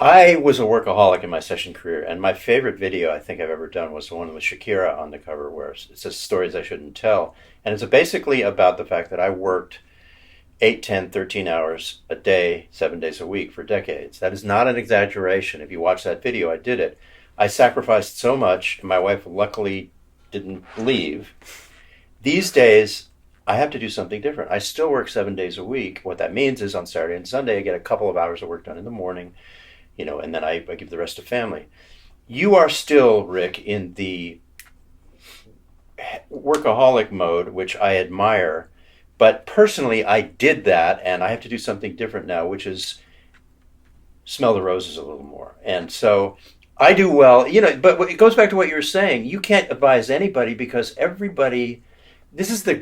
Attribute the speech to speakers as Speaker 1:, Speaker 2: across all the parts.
Speaker 1: I was a workaholic in my session career, and my favorite video I think I've ever done was the one with Shakira on the cover, where it says stories I shouldn't tell. And it's basically about the fact that I worked 8, 10, 13 hours a day, 7 days a week for decades. That is not an exaggeration. If you watch that video, I did it. I sacrificed so much, and my wife luckily didn't leave. These days, I have to do something different. I still work 7 days a week. What that means is on Saturday and Sunday, I get a couple of hours of work done in the morning, and then I give the rest to family. You are still, Rick, in the workaholic mode, which I admire. But personally, I did that, and I have to do something different now, which is smell the roses a little more. And so I do well, but it goes back to what you were saying. You can't advise anybody because everybody, this is the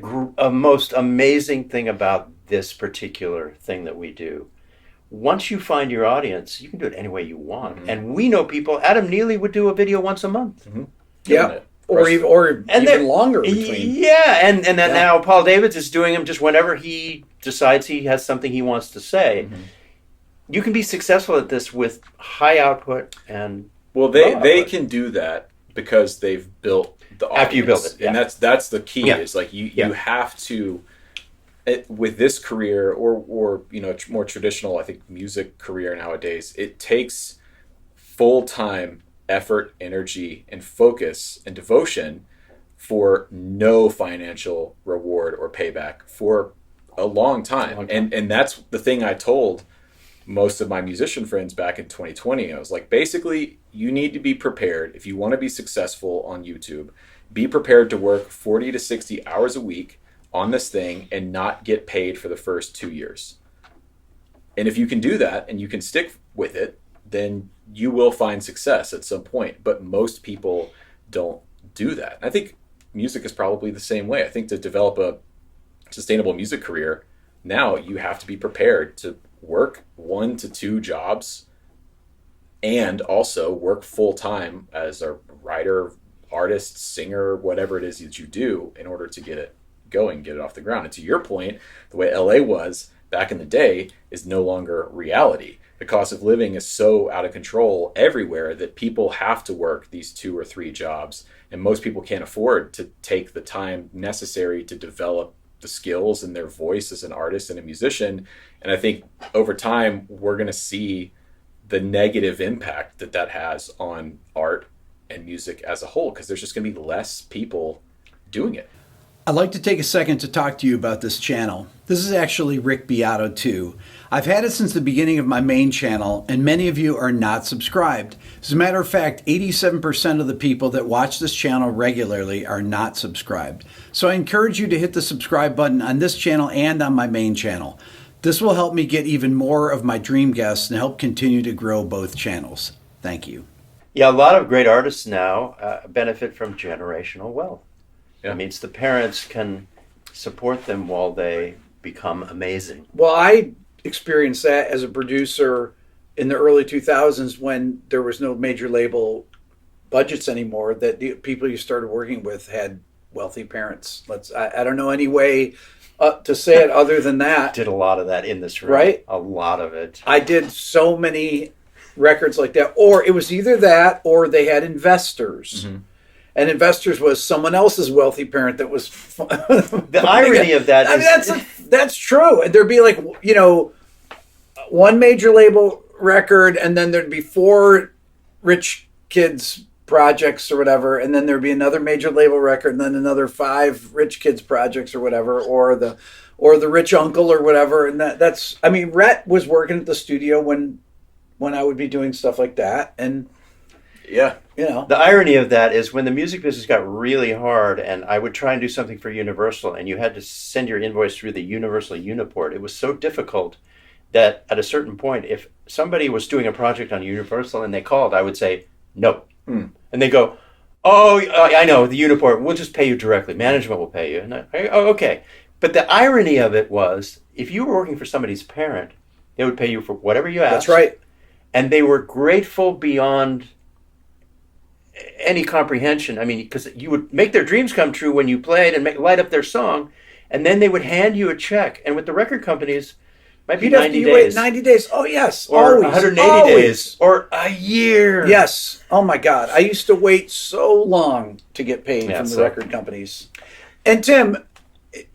Speaker 1: most amazing thing about this particular thing that we do. Once you find your audience, you can do it any way you want. Mm-hmm. And we know people, Adam Neely would do a video once a month.
Speaker 2: Mm-hmm. Yeah. Or even longer between.
Speaker 1: Yeah, and then now Paul Davids is doing them just whenever he decides he has something he wants to say. Mm-hmm. You can be successful at this with high output and
Speaker 2: they can do that because they've built the audience.
Speaker 1: After you build it,
Speaker 2: and that's the key. Is like you have to, with this career or more traditional, I think, music career nowadays. It takes full-time effort, energy, and focus and devotion for no financial reward or payback for a long time. And that's the thing I told most of my musician friends back in 2020. I was like, basically, you need to be prepared. If you want to be successful on YouTube, be prepared to work 40 to 60 hours a week on this thing and not get paid for the first 2 years. And if you can do that and you can stick with it, then you will find success at some point. But most people don't do that. And I think music is probably the same way. I think to develop a sustainable music career, now you have to be prepared to work 1 to 2 jobs and also work full time as a writer, artist, singer, whatever it is that you do in order to get it going, get it off the ground. And to your point, the way LA was back in the day is no longer reality. The cost of living is so out of control everywhere that people have to work these 2 or 3 jobs. And most people can't afford to take the time necessary to develop the skills and their voice as an artist and a musician. And I think over time, we're going to see the negative impact that has on art and music as a whole, because there's just going to be less people doing it.
Speaker 3: I'd like to take a second to talk to you about this channel. This is actually Rick Beato 2. I've had it since the beginning of my main channel, and many of you are not subscribed. As a matter of fact, 87% of the people that watch this channel regularly are not subscribed. So I encourage you to hit the subscribe button on this channel and on my main channel. This will help me get even more of my dream guests and help continue to grow both channels. Thank you.
Speaker 1: Yeah, a lot of great artists now benefit from generational wealth. Yeah. It means the parents can support them while they become amazing.
Speaker 3: Well, I experienced that as a producer in the early 2000s when there was no major label budgets anymore, that the people you started working with had wealthy parents. I don't know any way to say it other than that.
Speaker 1: Did a lot of that in this room.
Speaker 3: Right?
Speaker 1: A lot of it.
Speaker 3: I did so many records like that. Or it was either that or they had investors. Mm-hmm. And investors was someone else's wealthy parent that was...
Speaker 1: The irony of that is...
Speaker 3: that's true. And there'd be like, one major label record, and then there'd be 4 rich kids projects or whatever, and then there'd be another major label record, and then another 5 rich kids projects or whatever, or the rich uncle or whatever. And that's... I mean, Rhett was working at the studio when I would be doing stuff like that, and...
Speaker 1: Yeah. The irony of that is when the music business got really hard and I would try and do something for Universal and you had to send your invoice through the Universal Uniport, it was so difficult that at a certain point, if somebody was doing a project on Universal and they called, I would say, no. Mm. And they go, oh, I know, the Uniport, we'll just pay you directly. Management will pay you. And okay. But the irony of it was, if you were working for somebody's parent, they would pay you for whatever you asked.
Speaker 3: That's right.
Speaker 1: And they were grateful beyond any comprehension. I mean, because you would make their dreams come true when you played and light up their song, and then they would hand you a check. And with the record companies, Might be
Speaker 3: You'd have to
Speaker 1: 90
Speaker 3: wait
Speaker 1: days.
Speaker 3: 90 days. Oh, yes.
Speaker 1: Or
Speaker 3: always.
Speaker 1: 180
Speaker 3: always.
Speaker 1: days. Or a year.
Speaker 3: Yes. Oh, my God. I used to wait so long to get paid from the record companies. And Tim,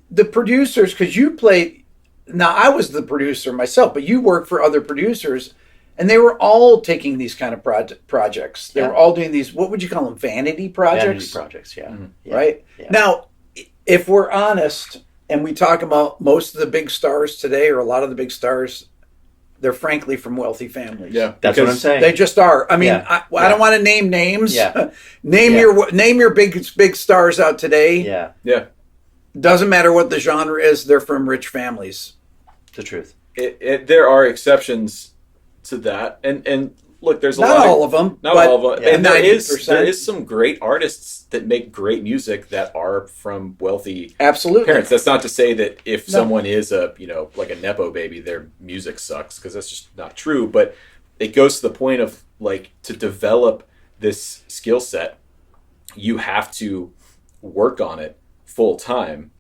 Speaker 3: the producers, because you played, now I was the producer myself, but you worked for other producers, and they were all taking these kind of projects. They were all doing these, what would you call them, vanity projects?
Speaker 1: Vanity projects, yeah.
Speaker 3: Right? Yeah. Now, if we're honest, and we talk about most of the big stars today, or a lot of the big stars, they're frankly from wealthy families.
Speaker 2: Yeah,
Speaker 1: that's what I'm saying.
Speaker 3: They just are. I mean, I don't want to name names.
Speaker 1: Yeah.
Speaker 3: name your big stars out today.
Speaker 2: Yeah.
Speaker 3: Doesn't matter what the genre is. They're from rich families.
Speaker 1: The truth.
Speaker 2: There are exceptions to that, and look, there's
Speaker 3: not all of them.
Speaker 2: Not all of them.
Speaker 3: Yeah,
Speaker 2: and there is some great artists that make great music that are from wealthy parents. That's not to say that if someone is a like a nepo baby, their music sucks, because that's just not true. But it goes to the point of, like, to develop this skill set, you have to work on it full time,